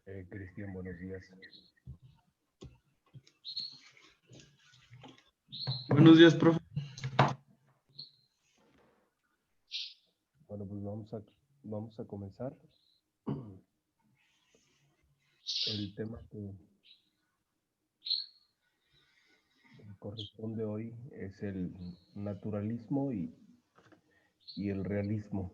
Cristian, buenos días. Buenos días, profe. Bueno, pues vamos a comenzar. El tema que corresponde hoy es el naturalismo y el realismo.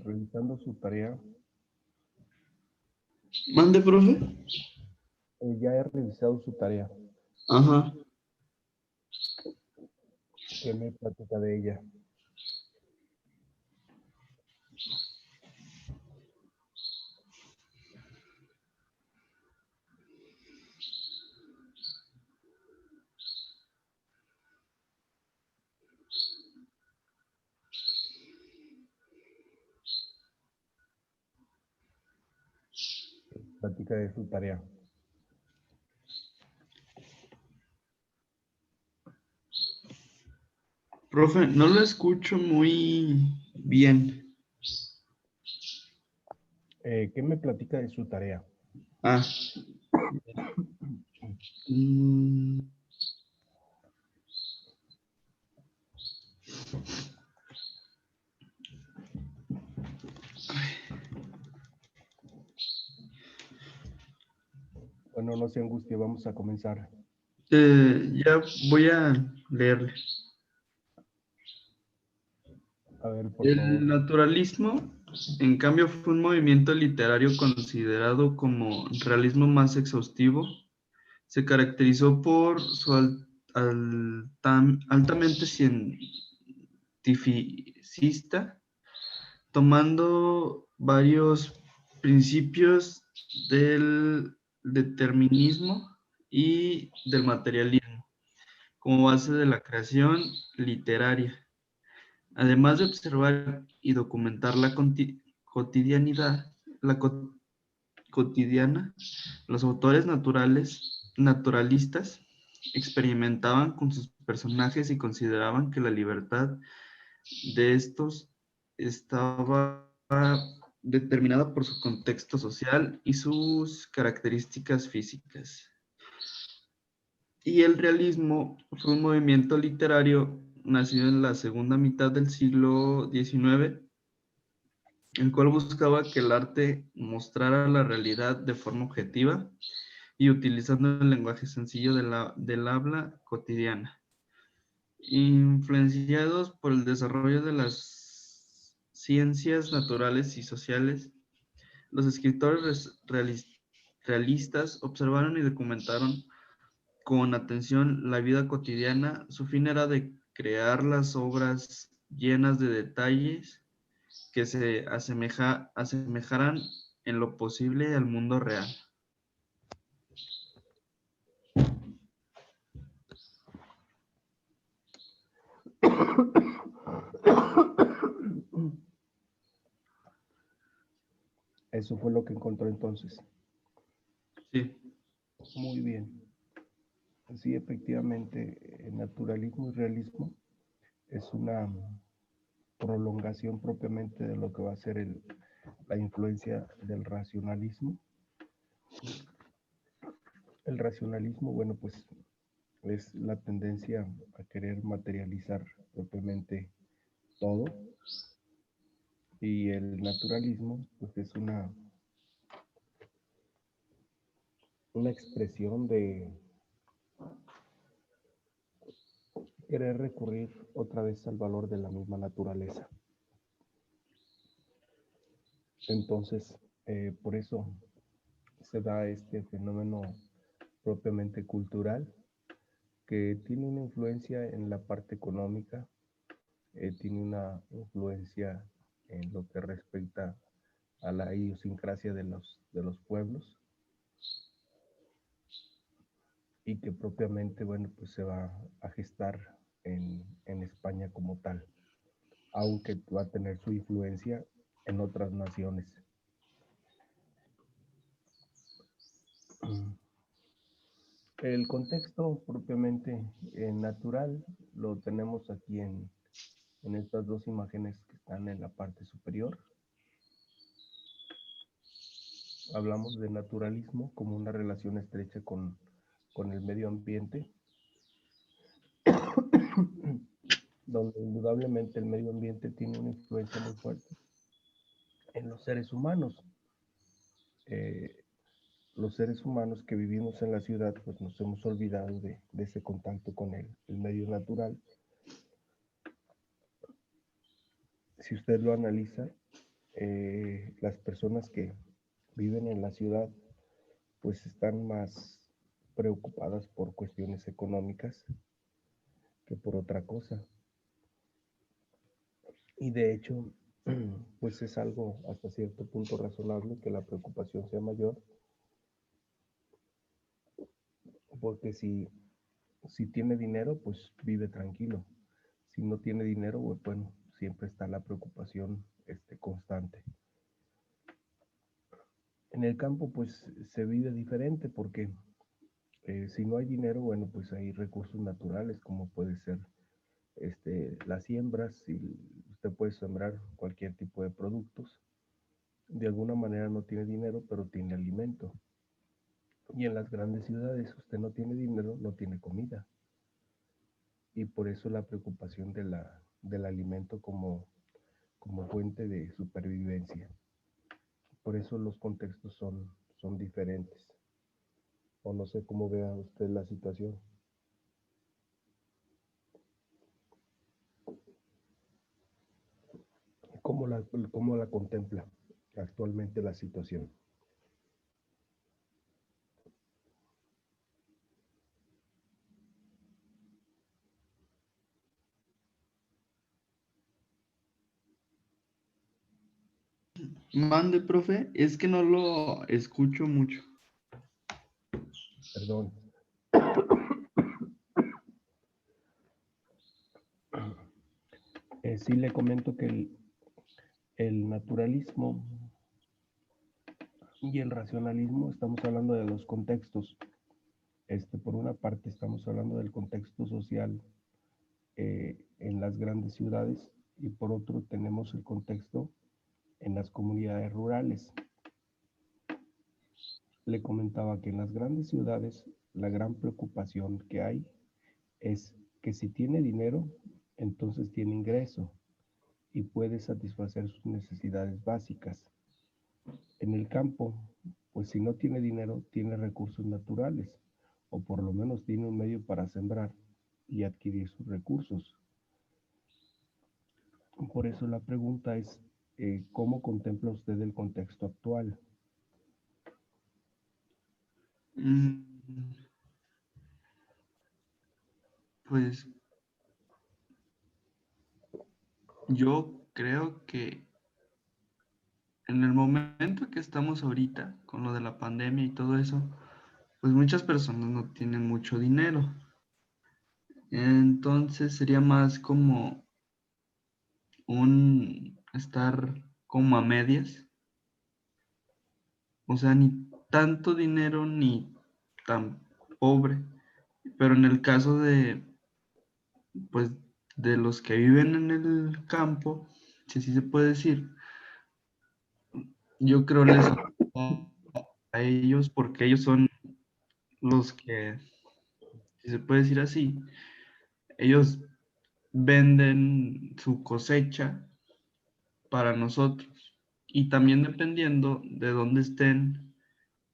Revisando su tarea, Mande, profe. ya he revisado su tarea. Ajá. ¿Qué me platica de ella? Platica de su tarea. Profe, no lo escucho muy bien. ¿Qué me platica de su tarea? Ah. Mm, Bueno, no se angustie, vamos a comenzar. ya voy a leerle. A ver, por favor. El naturalismo, en cambio, fue un movimiento literario considerado como realismo más exhaustivo. Se caracterizó por su altamente cientificista, tomando varios principios del determinismo y del materialismo como base de la creación literaria. Además de observar y documentar la cotidianidad, cotidiana, los autores naturalistas experimentaban con sus personajes y consideraban que la libertad de estos estaba determinada por su contexto social y sus características físicas. Y el realismo fue un movimiento literario nacido en la segunda mitad del siglo XIX, el cual buscaba que el arte mostrara la realidad de forma objetiva y utilizando el lenguaje sencillo del habla cotidiana. Influenciados por el desarrollo de las ciencias naturales y sociales, los escritores realistas observaron y documentaron con atención la vida cotidiana. Su fin era de crear las obras llenas de detalles que se asemejaran en lo posible al mundo real. Eso fue lo que encontró entonces. Sí. Muy bien. Sí, efectivamente, naturalismo y realismo es una prolongación propiamente de lo que va a ser la influencia del racionalismo. El racionalismo, bueno, pues es la tendencia a querer materializar propiamente todo, y el naturalismo pues es una expresión de querer recurrir otra vez al valor de la misma naturaleza. Entonces, por eso se da este fenómeno propiamente cultural que tiene una influencia en la parte económica, tiene una influencia en lo que respecta a la idiosincrasia de los pueblos, y que propiamente, bueno, pues se va a gestar en España como tal, aunque va a tener su influencia en otras naciones. El contexto propiamente natural lo tenemos aquí en estas dos imágenes que están en la parte superior. Hablamos de naturalismo como una relación estrecha con el medio ambiente, donde indudablemente el medio ambiente tiene una influencia muy fuerte en los seres humanos. Los seres humanos que vivimos en la ciudad, pues nos hemos olvidado de ese contacto con el medio natural. Si usted lo analiza, las personas que viven en la ciudad, pues están más preocupadas por cuestiones económicas que por otra cosa. Y de hecho, pues es algo hasta cierto punto razonable que la preocupación sea mayor, porque si tiene dinero, pues vive tranquilo. Si no tiene dinero, pues bueno, siempre está la preocupación constante. En el campo, pues se vive diferente porque si no hay dinero, bueno, pues hay recursos naturales como puede ser las siembras, y usted puede sembrar cualquier tipo de productos. De alguna manera no tiene dinero, pero tiene alimento. Y en las grandes ciudades usted no tiene dinero, no tiene comida. Y por eso la preocupación del alimento como fuente de supervivencia. Por eso los contextos son diferentes. O no sé cómo vea usted la situación. ¿Cómo la contempla actualmente la situación? Mande, profe, es que no lo escucho mucho. Perdón. Sí le comento que el naturalismo y el racionalismo, estamos hablando de los contextos. Por una parte estamos hablando del contexto social en las grandes ciudades, y por otro tenemos el contexto en las comunidades rurales. Le comentaba que en las grandes ciudades la gran preocupación que hay es que si tiene dinero, entonces tiene ingreso y puede satisfacer sus necesidades básicas. En el campo, pues si no tiene dinero, tiene recursos naturales, o por lo menos tiene un medio para sembrar y adquirir sus recursos. Por eso la pregunta es, ¿cómo contempla usted el contexto actual? Mm, Pues yo creo que en el momento que estamos ahorita, con lo de la pandemia y todo eso, pues muchas personas no tienen mucho dinero. Entonces sería más como un estar como a medias. O sea, ni tanto dinero ni tan pobre. Pero en el caso de, pues, de los que viven en el campo, si así se puede decir, yo creo les a ellos porque ellos son los que, si se puede decir así, ellos venden su cosecha para nosotros. Y también dependiendo de dónde estén,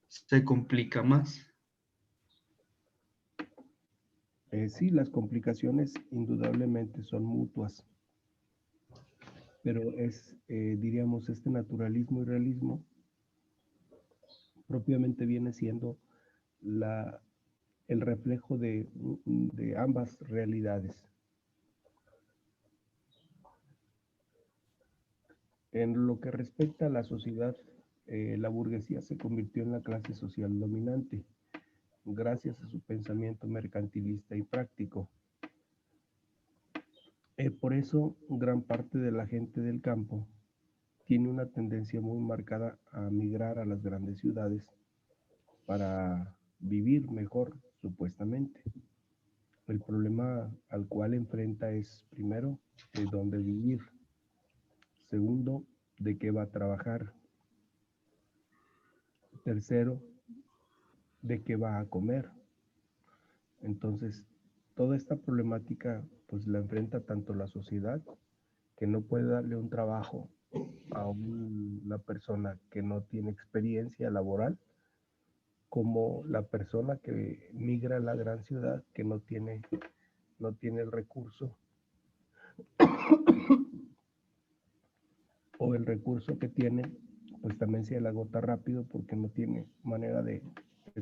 se complica más. Sí, las complicaciones indudablemente son mutuas, pero diríamos, este naturalismo y realismo propiamente viene siendo la, el reflejo de ambas realidades. En lo que respecta a la sociedad, la burguesía se convirtió en la clase social dominante gracias a su pensamiento mercantilista y práctico. Por eso, gran parte de la gente del campo tiene una tendencia muy marcada a migrar a las grandes ciudades para vivir mejor, supuestamente. El problema al cual enfrenta es, primero, de dónde vivir. Segundo, de qué va a trabajar. Tercero, de qué va a comer. Entonces, toda esta problemática pues la enfrenta tanto la sociedad, que no puede darle un trabajo a una persona que no tiene experiencia laboral, como la persona que migra a la gran ciudad, que no tiene el recurso, o el recurso que tiene, pues también se le agota rápido porque no tiene manera de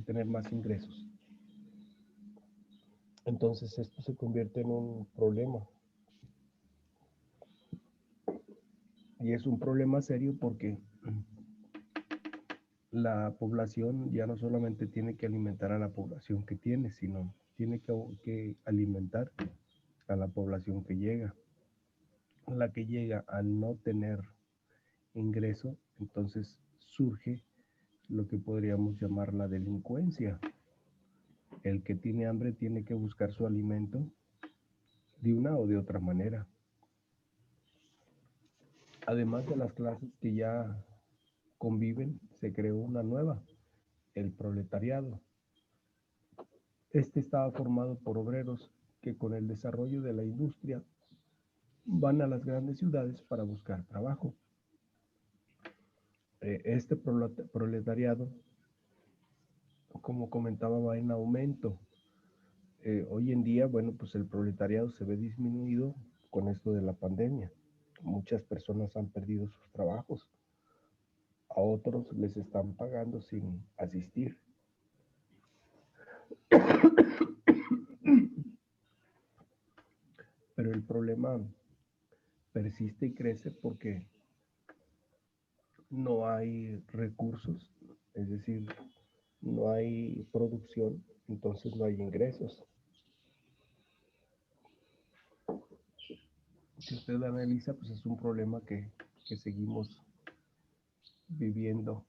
tener más ingresos. Entonces esto se convierte en un problema. Y es un problema serio porque la población ya no solamente tiene que alimentar a la población que tiene, sino tiene que alimentar a la población que llega. La que llega al no tener ingreso, entonces surge lo que podríamos llamar la delincuencia. El que tiene hambre tiene que buscar su alimento de una o de otra manera. Además de las clases que ya conviven, se creó una nueva, el proletariado. Este estaba formado por obreros que con el desarrollo de la industria van a las grandes ciudades para buscar trabajo. Este proletariado, como comentaba, va en aumento. Hoy en día, bueno, pues el proletariado se ve disminuido con esto de la pandemia. Muchas personas han perdido sus trabajos, a otros les están pagando sin asistir. Pero el problema persiste y crece porque no hay recursos, es decir, no hay producción, entonces no hay ingresos. Si usted analiza, pues es un problema que seguimos viviendo.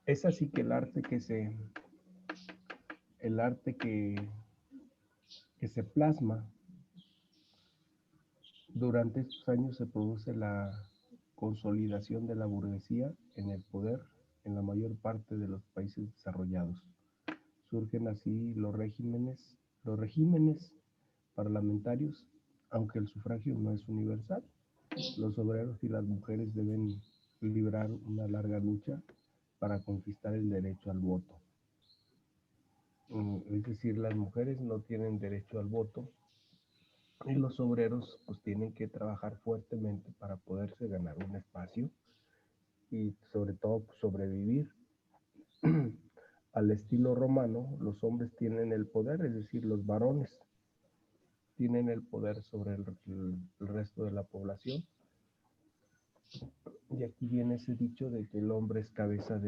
Es así que el arte que se plasma durante estos años se produce la consolidación de la burguesía en el poder en la mayor parte de los países desarrollados. Surgen así los regímenes parlamentarios, aunque el sufragio no es universal. Los obreros y las mujeres deben librar una larga lucha para conquistar el derecho al voto. Es decir, las mujeres no tienen derecho al voto y los obreros pues tienen que trabajar fuertemente para poderse ganar un espacio y sobre todo pues, sobrevivir. Al estilo romano, los hombres tienen el poder, es decir, los varones tienen el poder sobre el resto de la población. Y aquí viene ese dicho de que el hombre es cabeza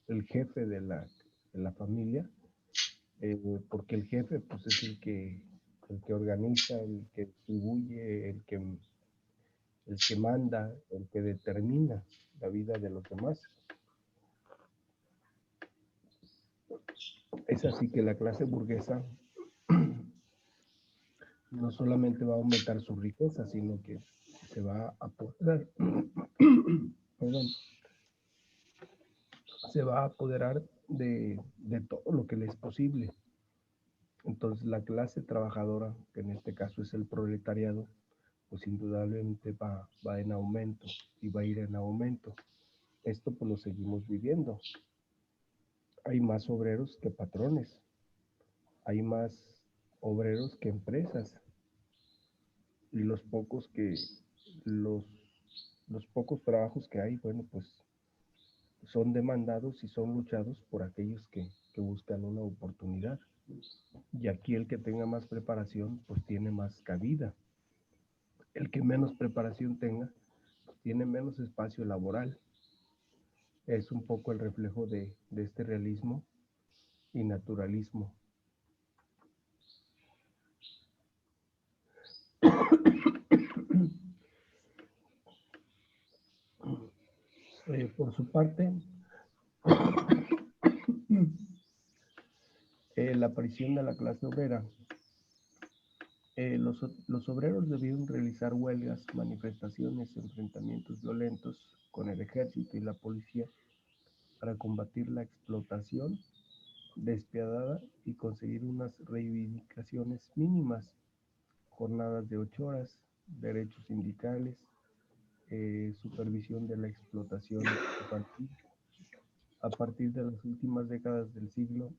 el jefe de la familia, porque el jefe pues es el que organiza, el que distribuye, el que manda, el que determina la vida de los demás. Es así que la clase burguesa no solamente va a aumentar su riqueza, sino que se va a apoderar, perdón, se va a apoderar de todo lo que le es posible. Entonces la clase trabajadora, que en este caso es el proletariado, pues indudablemente va en aumento y va a ir en aumento. Esto pues lo seguimos viviendo. Hay más obreros que patrones, hay más obreros que empresas y los, los pocos trabajos que hay, bueno, pues son demandados y son luchados por aquellos que buscan una oportunidad. Y aquí el que tenga más preparación, pues tiene más cabida. El que menos preparación tenga, pues tiene menos espacio laboral. Es un poco el reflejo de este realismo y naturalismo. Por su parte, la aparición de la clase obrera. Los obreros debieron realizar huelgas, manifestaciones, enfrentamientos violentos con el ejército y la policía para combatir la explotación despiadada y conseguir unas reivindicaciones mínimas, jornadas de 8 horas, derechos sindicales, supervisión de la explotación infantil. A partir de las últimas décadas del siglo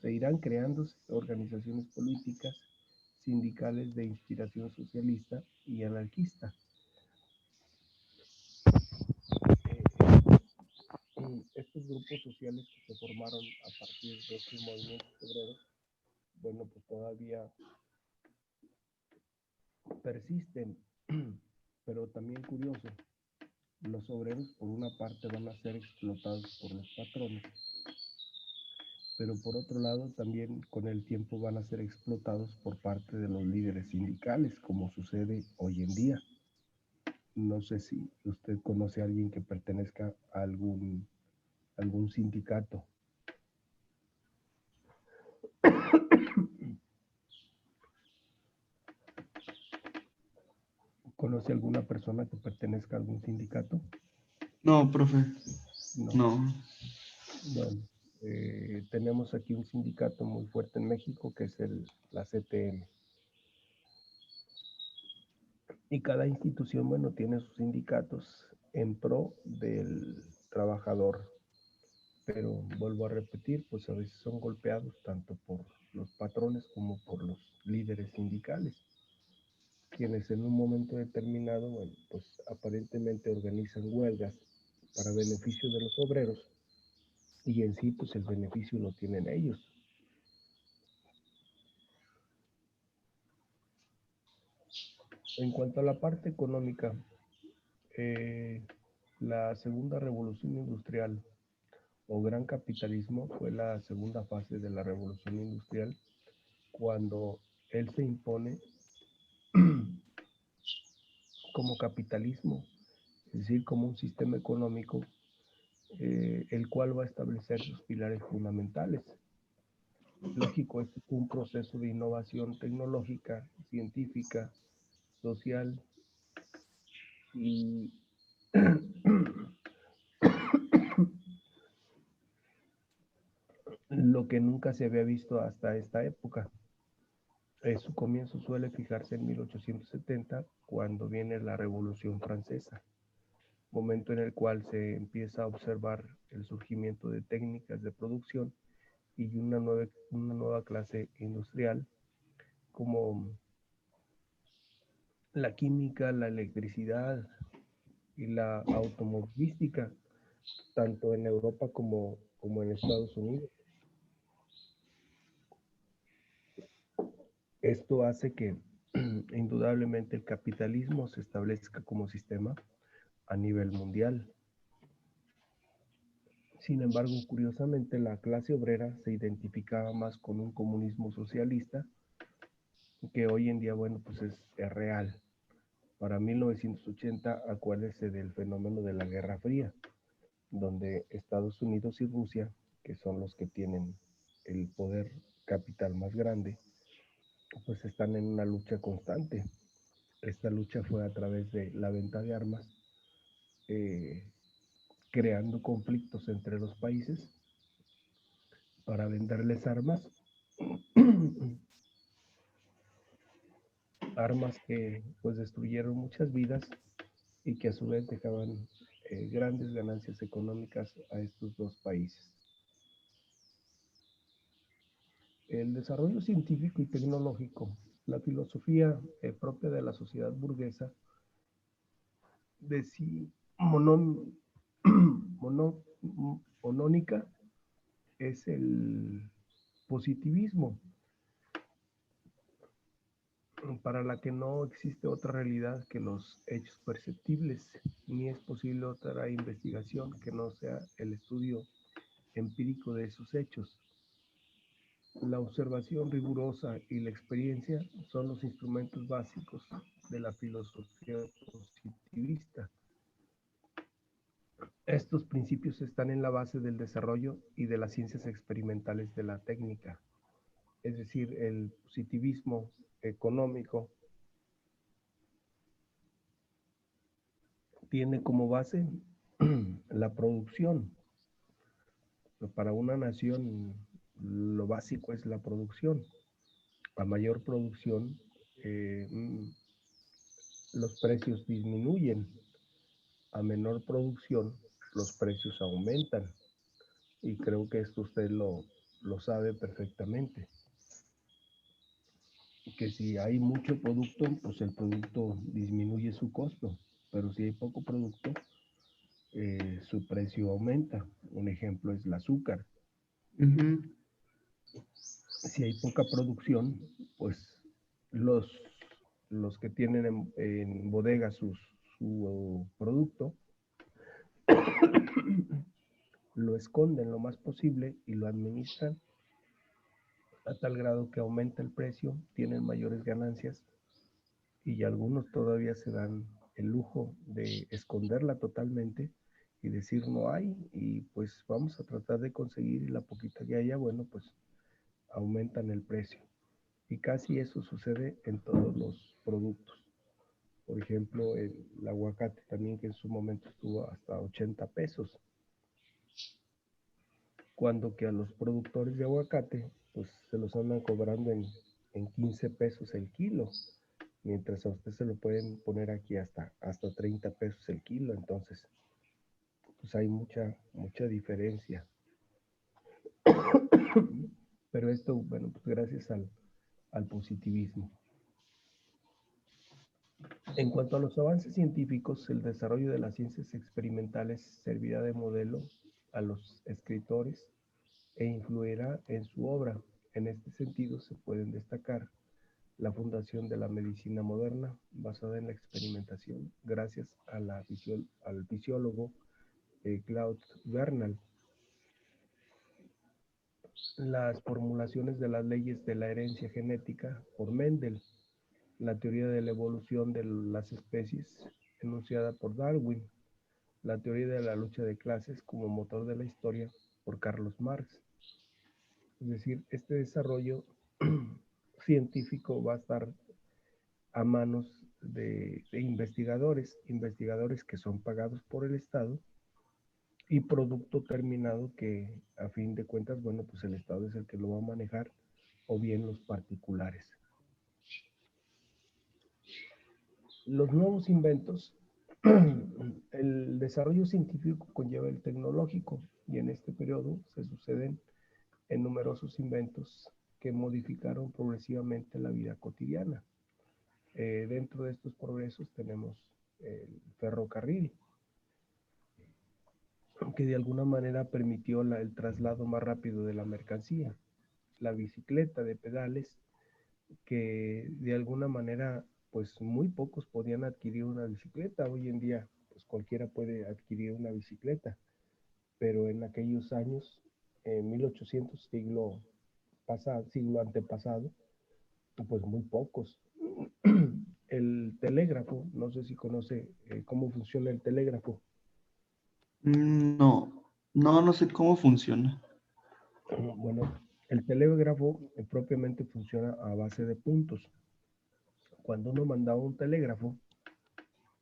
se irán creándose organizaciones políticas, sindicales de inspiración socialista y anarquista. Estos grupos sociales que se formaron a partir de estos movimientos obreros, bueno, pues todavía persisten, pero también curioso, los obreros por una parte van a ser explotados por los patrones, pero por otro lado también con el tiempo van a ser explotados por parte de los líderes sindicales, como sucede hoy en día. No sé si usted conoce a alguien que pertenezca a algún sindicato. ¿Conoce alguna persona que pertenezca a algún sindicato? No, profe. No. No. Bueno, tenemos aquí un sindicato muy fuerte en México que es la CTM. Y cada institución, bueno, tiene sus sindicatos en pro del trabajador. Pero vuelvo a repetir, pues a veces son golpeados tanto por los patrones como por los líderes sindicales, quienes en un momento determinado, bueno, pues aparentemente organizan huelgas para beneficio de los obreros y en sí, pues el beneficio lo tienen ellos. En cuanto a la parte económica, la segunda revolución industrial o gran capitalismo fue la segunda fase de la revolución industrial, cuando él se impone como capitalismo, es decir, como un sistema económico, el cual va a establecer sus pilares fundamentales. Lógico, este es un proceso de innovación tecnológica, científica, social y lo que nunca se había visto hasta esta época. Su comienzo suele fijarse en 1870, cuando viene la Revolución Francesa, momento en el cual se empieza a observar el surgimiento de técnicas de producción y una nueva clase industrial como la química, la electricidad y la automovilística, tanto en Europa como en Estados Unidos. Esto hace que indudablemente el capitalismo se establezca como sistema a nivel mundial. Sin embargo, curiosamente, la clase obrera se identificaba más con un comunismo socialista que hoy en día, bueno, pues es real. Para 1980, acuérdese del fenómeno de la Guerra Fría, donde Estados Unidos y Rusia, que son los que tienen el poder capital más grande, pues están en una lucha constante. Esta lucha fue a través de la venta de armas, eh, creando conflictos entre los países para venderles armas, armas que pues destruyeron muchas vidas y que a su vez dejaban grandes ganancias económicas a estos dos países. El desarrollo científico y tecnológico, la filosofía propia de la sociedad burguesa, monónica, es el positivismo, para la que no existe otra realidad que los hechos perceptibles, ni es posible otra investigación que no sea el estudio empírico de esos hechos. La observación rigurosa y la experiencia son los instrumentos básicos de la filosofía positivista. Estos principios están en la base del desarrollo y de las ciencias experimentales de la técnica, es decir, el positivismo económico tiene como base la producción. Para una nación lo básico es la producción. A mayor producción, los precios disminuyen. A menor producción, los precios aumentan. Y creo que esto usted lo sabe perfectamente. Que si hay mucho producto, pues el producto disminuye su costo. Pero si hay poco producto, su precio aumenta. Un ejemplo es el azúcar. Ujú. Si hay poca producción, pues los, los que tienen en bodega su producto lo esconden lo más posible y lo administran a tal grado que aumenta el precio, tienen mayores ganancias y algunos todavía se dan el lujo de esconderla totalmente y decir no hay y pues vamos a tratar de conseguir y la poquita que haya, bueno, pues aumentan el precio. Y casi eso sucede en todos los productos. Por ejemplo, el aguacate también, que en su momento estuvo hasta 80 pesos, cuando que a los productores de aguacate, pues se los andan cobrando en 15 pesos el kilo, mientras a usted se lo pueden poner aquí hasta 30 pesos el kilo. Entonces, pues hay mucha diferencia. Pero esto, bueno, pues gracias al positivismo. En cuanto a los avances científicos, el desarrollo de las ciencias experimentales servirá de modelo a los escritores e influirá en su obra. En este sentido, se pueden destacar la fundación de la medicina moderna basada en la experimentación, gracias al fisiólogo Claude Bernal, las formulaciones de las leyes de la herencia genética por Mendel, la teoría de la evolución de las especies enunciada por Darwin, la teoría de la lucha de clases como motor de la historia por Carlos Marx. Es decir, este desarrollo científico va a estar a manos de investigadores que son pagados por el Estado y producto terminado que a fin de cuentas, bueno, pues el Estado es el que lo va a manejar o bien los particulares. Los nuevos inventos, el desarrollo científico conlleva el tecnológico y en este periodo se suceden en numerosos inventos que modificaron progresivamente la vida cotidiana. Dentro de estos progresos tenemos el ferrocarril, que de alguna manera permitió el traslado más rápido de la mercancía. La bicicleta de pedales, que de alguna manera, pues muy pocos podían adquirir una bicicleta. Hoy en día, pues cualquiera puede adquirir una bicicleta, pero en aquellos años, en 1800, siglo antepasado, pues muy pocos. El telégrafo, no sé si conoce cómo funciona el telégrafo. No, no sé cómo funciona. Bueno, el telégrafo propiamente funciona a base de puntos. Cuando uno mandaba un telégrafo,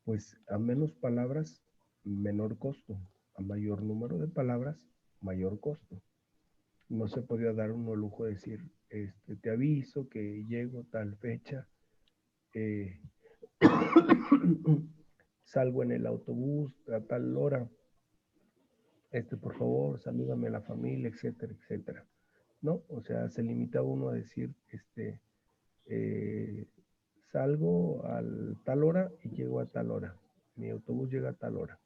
pues a menos palabras, menor costo. A mayor número de palabras, mayor costo. No se podía dar uno el lujo de decir, te aviso que llego tal fecha, eh, salgo en el autobús a tal hora, por favor, salúdame a la familia, etcétera, etcétera. ¿No? O sea, se limita uno a decir, eh, salgo a tal hora y llego a tal hora. Mi autobús llega a tal hora.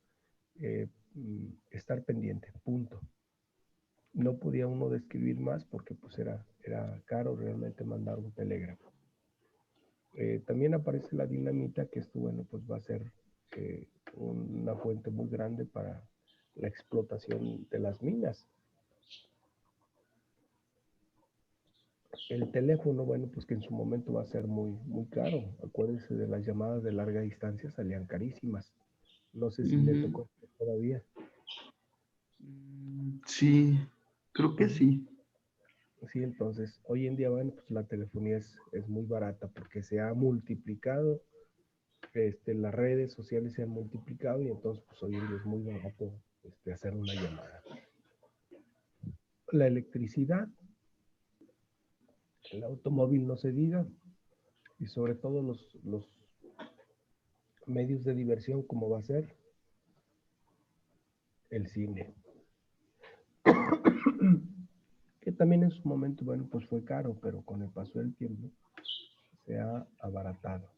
Estar pendiente, punto. No podía uno describir más porque pues era caro realmente mandar un telégrafo. También aparece la dinamita, que esto, bueno, pues va a ser una fuente muy grande para la explotación de las minas. El teléfono, bueno, pues que en su momento va a ser muy caro. Acuérdense de las llamadas de larga distancia, salían carísimas. No sé si le Ujú. tocó todavía. Sí, creo que sí. Sí, entonces, hoy en día, bueno, pues la telefonía es muy barata porque se ha multiplicado, las redes sociales se han multiplicado y entonces, pues hoy en día es muy barato hacer una llamada. La electricidad, el automóvil no se diga, y sobre todo los medios de diversión, como va a ser el cine, que también en su momento, bueno, pues fue caro, pero con el paso del tiempo se ha abaratado.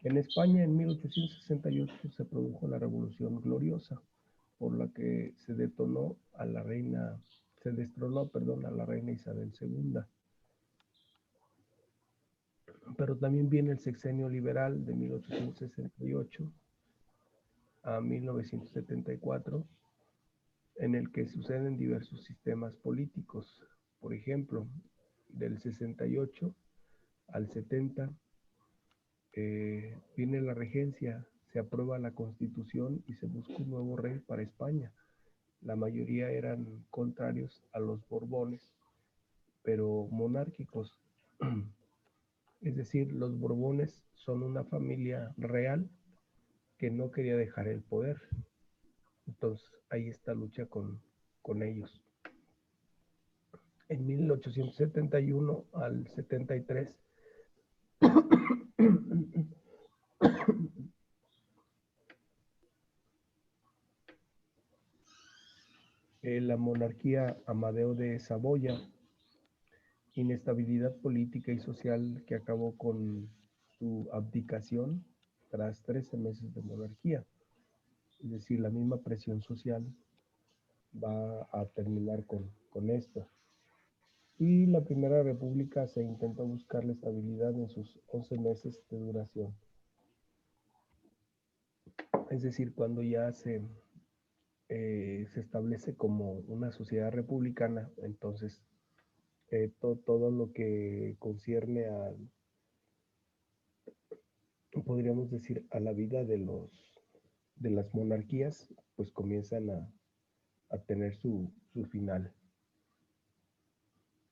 En España, en 1868, se produjo la Revolución Gloriosa, por la que se destronó a la reina Isabel II. Pero también viene el sexenio liberal de 1868 a 1974, en el que suceden diversos sistemas políticos. Por ejemplo, del 68 al 70 viene la regencia, se aprueba la constitución y se busca un nuevo rey para España. La mayoría eran contrarios a los Borbones, pero monárquicos. Es decir, los Borbones son una familia real que no quería dejar el poder. Entonces, ahí está lucha con ellos. En 1871 al 73, la monarquía Amadeo de Saboya, inestabilidad política y social que acabó con su abdicación tras 13 meses de monarquía. Es decir, la misma presión social va a terminar con esto. Y la Primera República se intentó buscar la estabilidad en sus 11 meses de duración. Es decir, cuando ya se establece como una sociedad republicana, entonces todo lo que concierne a, podríamos decir, a la vida de las monarquías, pues comienzan a tener su final.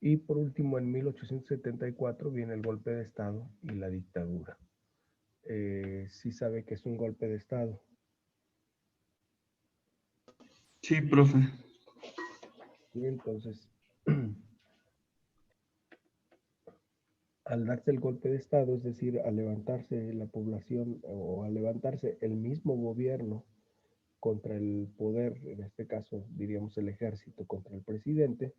Y por último, en 1874 viene el golpe de Estado y la dictadura. Sí sabe que es un golpe de Estado. Sí, profe. Y entonces, al darse el golpe de Estado, es decir, al levantarse la población o al levantarse el mismo gobierno contra el poder, en este caso diríamos el ejército contra el presidente,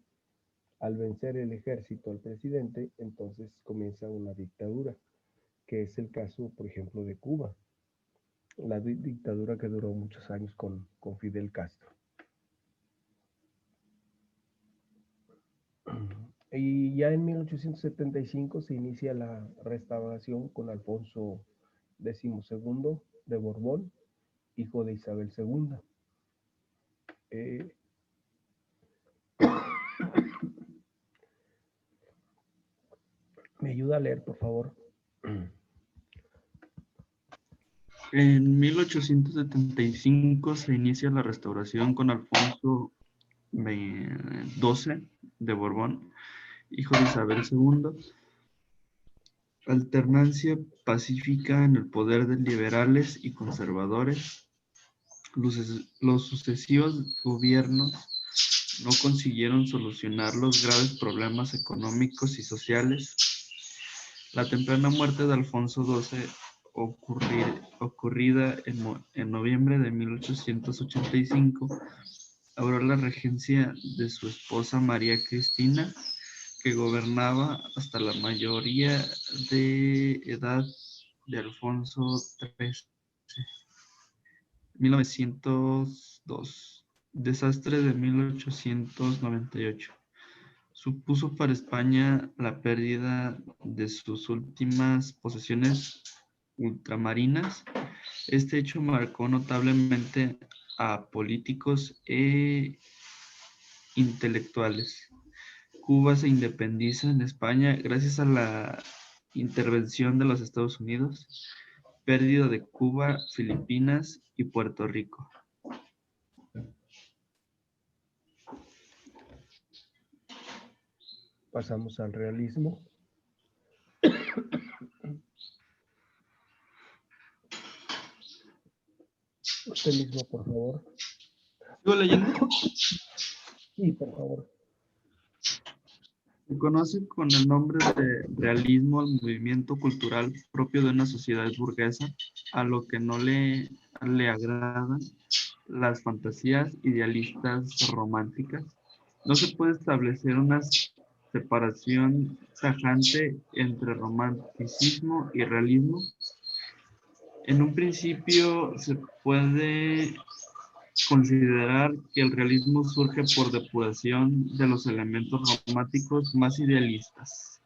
al vencer el ejército al presidente, entonces comienza una dictadura, que es el caso, por ejemplo, de Cuba, la dictadura que duró muchos años con Fidel Castro. Y ya en 1875 se inicia la restauración con Alfonso XII de Borbón, hijo de Isabel II. ¿Me ayuda a leer, por favor? En 1875 se inicia la restauración con Alfonso XII de Borbón, hijo de Isabel II. Alternancia pacífica en el poder de liberales y conservadores. Los sucesivos gobiernos no consiguieron solosionar los graves problemas económicos y sociales. La temprana muerte de Alfonso XII, ocurrida en noviembre de 1885, abrió la regencia de su esposa María Cristina, que gobernaba hasta la mayoría de edad de Alfonso XIII. 1902. Desastre de 1898. Supuso para España la pérdida de sus últimas posesiones ultramarinas. Este hecho marcó notablemente a políticos e intelectuales. Cuba se independiza en España gracias a la intervención de los Estados Unidos. Pérdida de Cuba, Filipinas y Puerto Rico. Pasamos al realismo. Usted mismo, por favor. ¿Sigo leyendo? Sí, por favor. Se conoce con el nombre de realismo al movimiento cultural propio de una sociedad burguesa, a lo que no le agradan las fantasías idealistas románticas. No se puede establecer una separación tajante entre romanticismo y realismo. En un principio se puede considerar que el realismo surge por depuración de los elementos románticos más idealistas.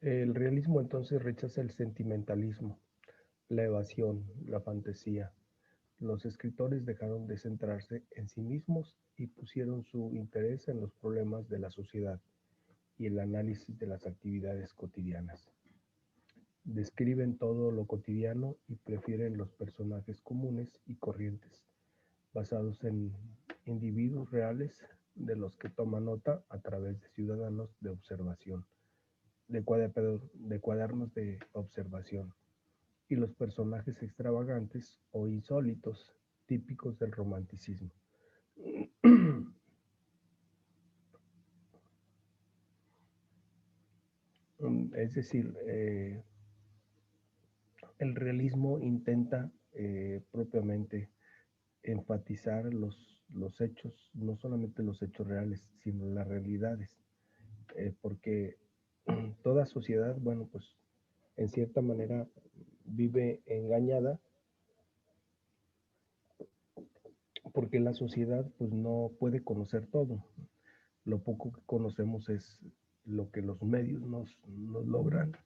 El realismo entonces rechaza el sentimentalismo, la evasión, la fantasía. Los escritores dejaron de centrarse en sí mismos y pusieron su interés en los problemas de la sociedad y el análisis de las actividades cotidianas. Describen todo lo cotidiano y prefieren los personajes comunes y corrientes, basados en individuos reales de los que toma nota a través de ciudadanos de observación, de cuadernos de observación, y los personajes extravagantes o insólitos típicos del romanticismo. Es decir, el realismo intenta propiamente enfatizar los hechos, no solamente los hechos reales, sino las realidades, porque toda sociedad, bueno, pues en cierta manera vive engañada porque la sociedad pues no puede conocer todo. Lo poco que conocemos es lo que los medios nos logran,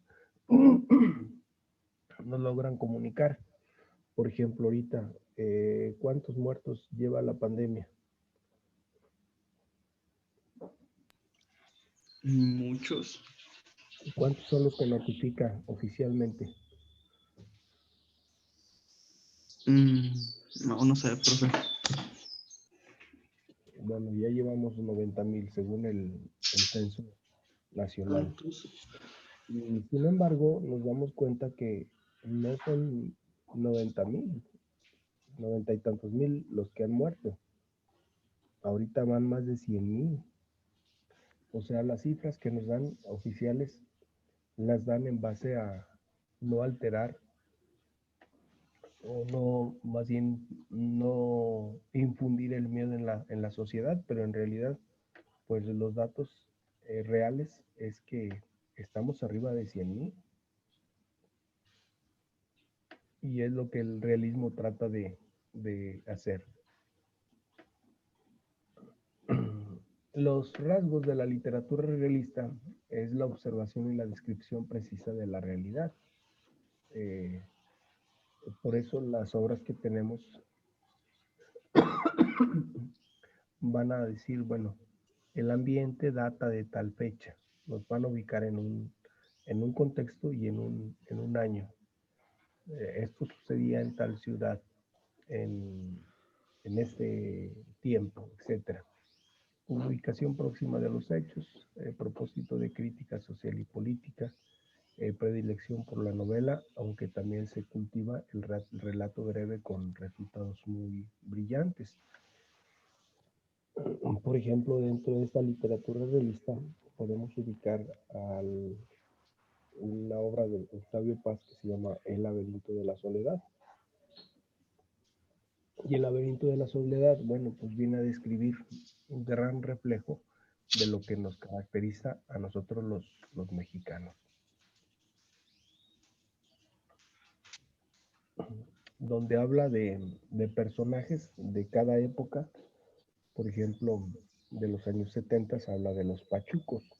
nos logran comunicar. Por ejemplo, ahorita, ¿cuántos muertos lleva la pandemia? Muchos. ¿Cuántos son los que notifica oficialmente? No, no sé, profe. Bueno, ya llevamos 90,000 según el censo nacional. ¿Cuántos? Y sin embargo, nos damos cuenta que no son 90,000, 90 y tantos mil los que han muerto. Ahorita van más de 100,000. O sea, las cifras que nos dan oficiales las dan en base a no alterar o no, más bien no infundir el miedo en la sociedad, pero en realidad, pues los datos reales es que estamos arriba de 100,000 y es lo que el realismo trata de hacer. Los rasgos de la literatura realista es la observación y la descripción precisa de la realidad. Eh, por eso las obras que tenemos van a decir, bueno, el ambiente data de tal fecha, nos van a ubicar en un contexto y en un año. Esto sucedía en tal ciudad, en, en este tiempo, etcétera. Ubicación próxima de los hechos, propósito de crítica social y política, predilección por la novela, aunque también se cultiva el relato breve con resultados muy brillantes. Por ejemplo, dentro de esta literatura realista podemos ubicar una obra de Octavio Paz que se llama El laberinto de la soledad. Y el laberinto de la soledad, bueno, pues viene a describir un gran reflejo de lo que nos caracteriza a nosotros los mexicanos. Donde habla de personajes de cada época, por ejemplo, de los años 70 habla de los pachucos,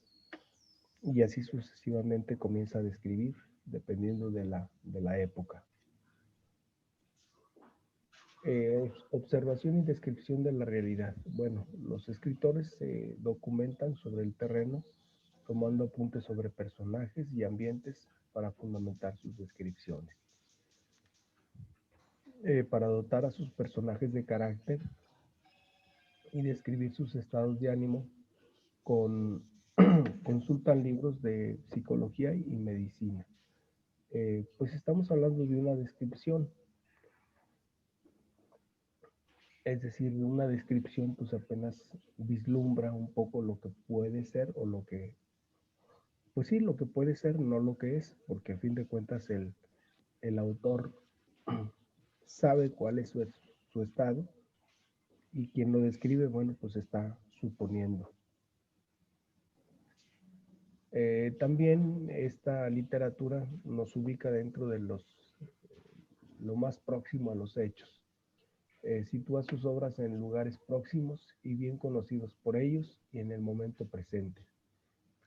y así sucesivamente comienza a describir, dependiendo de la época. Observación y descripción de la realidad. Bueno, los escritores se documentan sobre el terreno, tomando apuntes sobre personajes y ambientes para fundamentar sus descripciones. para dotar a sus personajes de carácter y describir sus estados de ánimo, con, consultan libros de psicología y medicina. Pues estamos hablando de una descripción, es decir, una descripción pues apenas vislumbra un poco lo que puede ser o lo que, pues sí, lo que puede ser, no lo que es, porque a fin de cuentas el autor sabe cuál es su estado y quien lo describe, bueno, pues está suponiendo. También esta literatura nos ubica dentro de lo más próximo a los hechos. Sitúa sus obras en lugares próximos y bien conocidos por ellos y en el momento presente.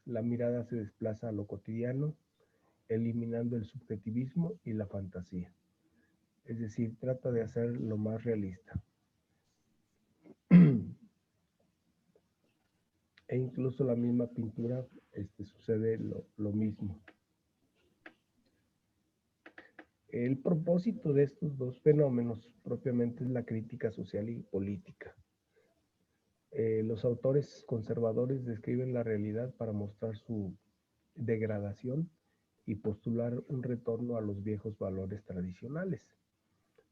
La mirada se desplaza a lo cotidiano, eliminando el subjetivismo y la fantasía. Es decir, trata de hacer lo más realista. E incluso la misma pintura sucede lo mismo. El propósito de estos dos fenómenos propiamente es la crítica social y política. Los autores conservadores describen la realidad para mostrar su degradación y postular un retorno a los viejos valores tradicionales.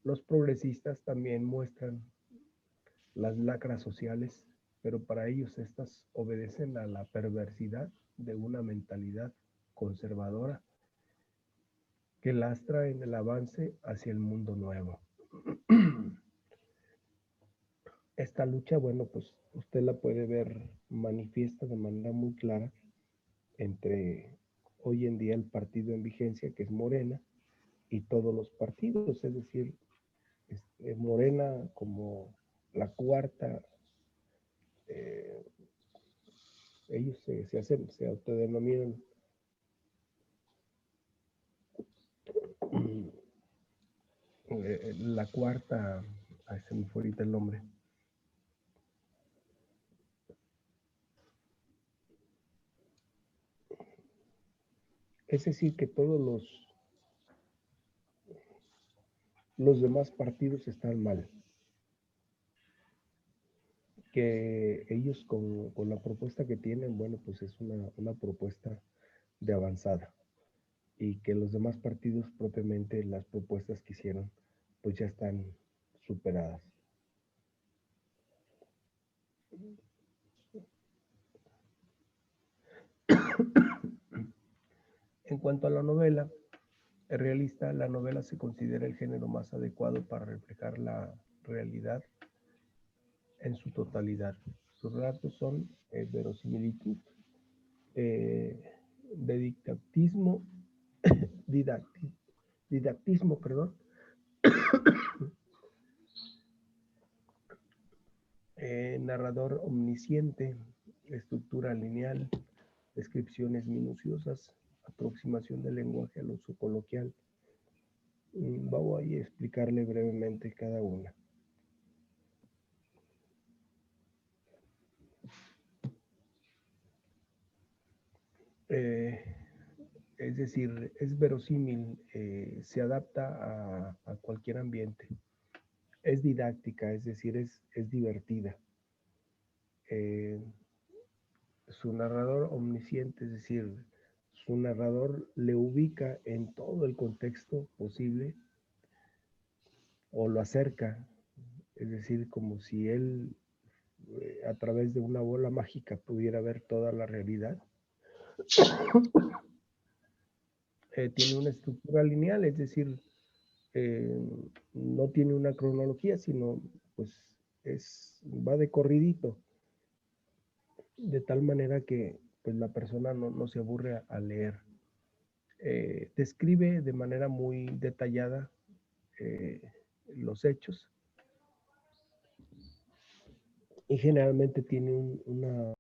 Los progresistas también muestran las lacras sociales, pero para ellos estas obedecen a la perversidad de una mentalidad conservadora que lastra en el avance hacia el mundo nuevo. Esta lucha, bueno, pues usted la puede ver manifiesta de manera muy clara entre hoy en día el partido en vigencia, que es Morena, y todos los partidos, es decir, Morena como la cuarta, eh, ellos se autodenominan la cuarta, ay, se me fue ahorita el nombre. Es decir, que todos los demás partidos están mal. Que ellos con la propuesta que tienen, bueno, pues es una propuesta de avanzada. Y que los demás partidos propiamente las propuestas que hicieron, pues ya están superadas. En cuanto a la novela realista, la novela se considera el género más adecuado para reflejar la realidad en su totalidad. Sus rasgos son verosimilitud, eh, de didactismo, perdón, narrador omnisciente, estructura lineal, descripciones minuciosas, aproximación del lenguaje al uso coloquial. Voy a explicarle brevemente cada una. Es decir, es verosímil, se adapta a cualquier ambiente. Es didáctica, es decir, es divertida. Su narrador omnisciente, es decir, su narrador le ubica en todo el contexto posible o lo acerca, es decir, como si él a través de una bola mágica pudiera ver toda la realidad. Tiene una estructura lineal, es decir, no tiene una cronología, sino pues va de corridito, de tal manera que pues la persona no se aburre a leer. Describe de manera muy detallada los hechos y generalmente tiene una